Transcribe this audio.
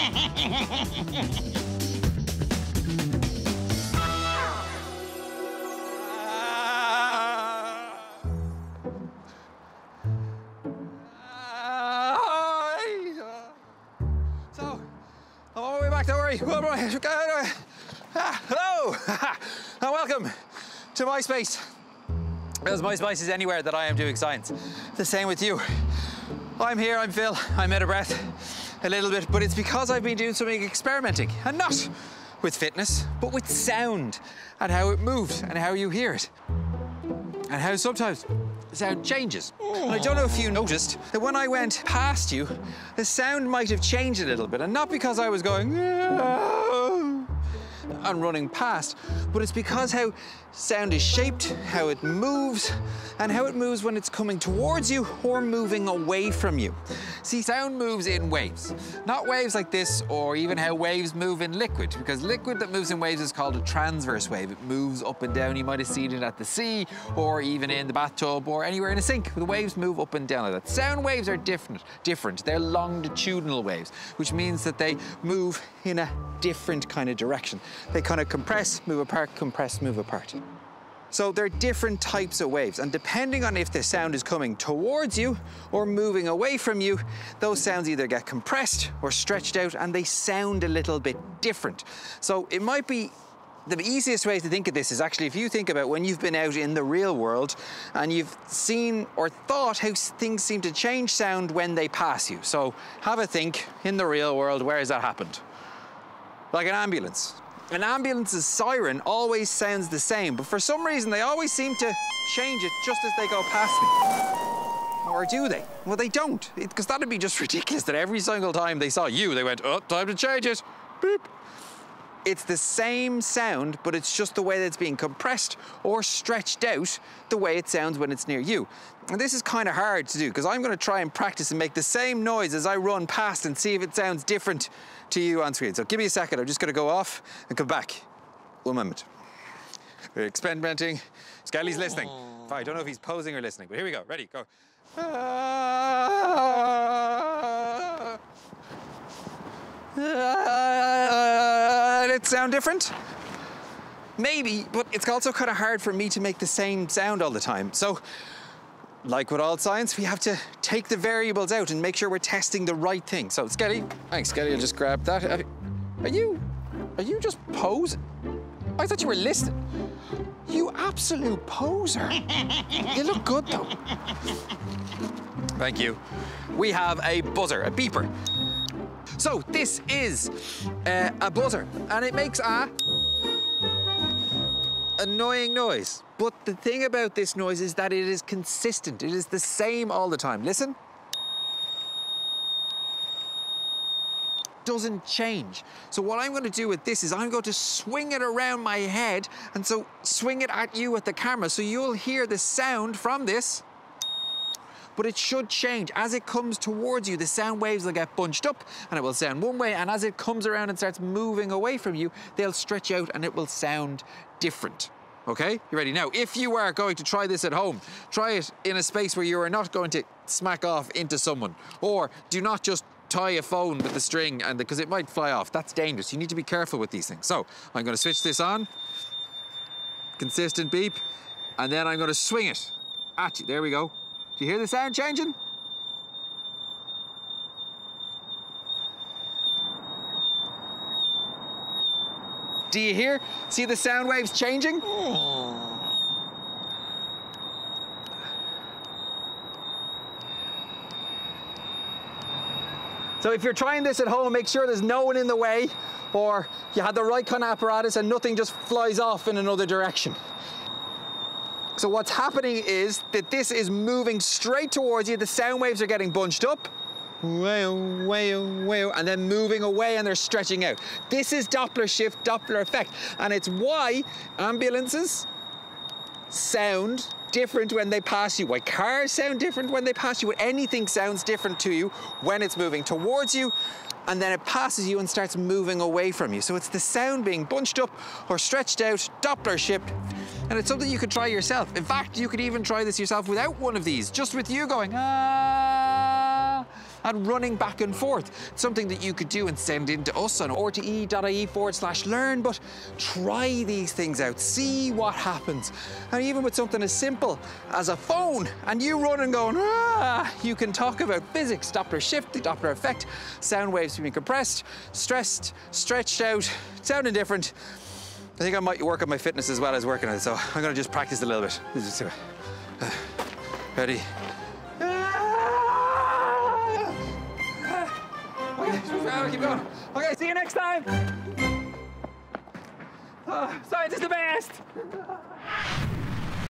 So, I'm all the way back, don't worry. Hello, and welcome to my space. Because my space is anywhere that I am doing science. The same with you. I'm here, I'm Phil, I'm out of breath a little bit, but it's because I've been doing something experimenting, and not with fitness, but with sound, and how it moves, and how you hear it. And how sometimes the sound changes. And I don't know if you noticed that when I went past you, the sound might have changed a little bit, and not because I was going and running past, but it's because how sound is shaped, how it moves, and how it moves when it's coming towards you or moving away from you. See, sound moves in waves. Not waves like this, or even how waves move in liquid, because liquid that moves in waves is called a transverse wave. It moves up and down. You might have seen it at the sea, or even in the bathtub, or anywhere in a sink. The waves move up and down like that. Sound waves are different. They're longitudinal waves, which means that they move in a different kind of direction. They kind of compress, move apart, compress, move apart. So they're different types of waves, and depending on if the sound is coming towards you or moving away from you, those sounds either get compressed or stretched out, and they sound a little bit different. So it might be the easiest way to think of this is actually if you think about when you've been out in the real world and you've seen or thought how things seem to change sound when they pass you. So have a think in the real world, where has that happened? Like an ambulance. An ambulance's siren always sounds the same, but for some reason they always seem to change it just as they go past me. Or do they? Well, they don't, because that'd be just ridiculous that every single time they saw you, they went, oh, time to change it, beep. It's the same sound, but it's just the way that it's being compressed or stretched out the way it sounds when it's near you. And this is kind of hard to do, because I'm going to try and practice and make the same noise as I run past and see if it sounds different to you on screen. So give me a second, I'm just going to go off and come back. 1 moment. We're experimenting. Skelly's listening. I don't know if he's posing or listening, but here we go. Ready, go. Did it sound different? Maybe, but it's also kind of hard for me to make the same sound all the time. So, like with all science, we have to take the variables out and make sure we're testing the right thing. So, Skelly, thanks, Skelly, I'll just grab that. Are you just posing? I thought you were listening. You absolute poser. You look good, though. Thank you. We have a buzzer, a beeper. So this is a buzzer, and it makes a annoying noise. But the thing about this noise is that it is consistent. It is the same all the time. Listen. Doesn't change. So what I'm going to do with this is I'm going to swing it around my head, and so swing it at you with the camera, so you'll hear the sound from this. But it should change. As it comes towards you, the sound waves will get bunched up and it will sound one way, and as it comes around and starts moving away from you, they'll stretch out and it will sound different. Okay, you ready? Now, if you are going to try this at home, try it in a space where you are not going to smack off into someone, or do not just tie a phone with the string, and because it might fly off. That's dangerous. You need to be careful with these things. So I'm going to switch this on. Consistent beep. And then I'm going to swing it at you. There we go. Do you hear the sound changing? Do you hear? See the sound waves changing? So if you're trying this at home, make sure there's no one in the way, or you had the right kind of apparatus and nothing just flies off in another direction. So what's happening is that this is moving straight towards you. The sound waves are getting bunched up, and then moving away, and they're stretching out. This is Doppler shift, Doppler effect, and it's why ambulances sound different when they pass you, why cars sound different when they pass you, anything sounds different to you when it's moving towards you, and then it passes you and starts moving away from you. So it's the sound being bunched up or stretched out, Doppler shift, and it's something you could try yourself. In fact, you could even try this yourself without one of these, just with you going, ah. and running back and forth. It's something that you could do and send in to us on rte.ie/learn, but try these things out, see what happens. And even with something as simple as a phone, and you run and going, ah, you can talk about physics, Doppler shift, the Doppler effect, sound waves being compressed, stressed, stretched out, sounding different. I think I might work on my fitness as well as working on it, so I'm gonna just practice a little bit. Ready? Okay, keep going. Okay, see you next time. Science is the best.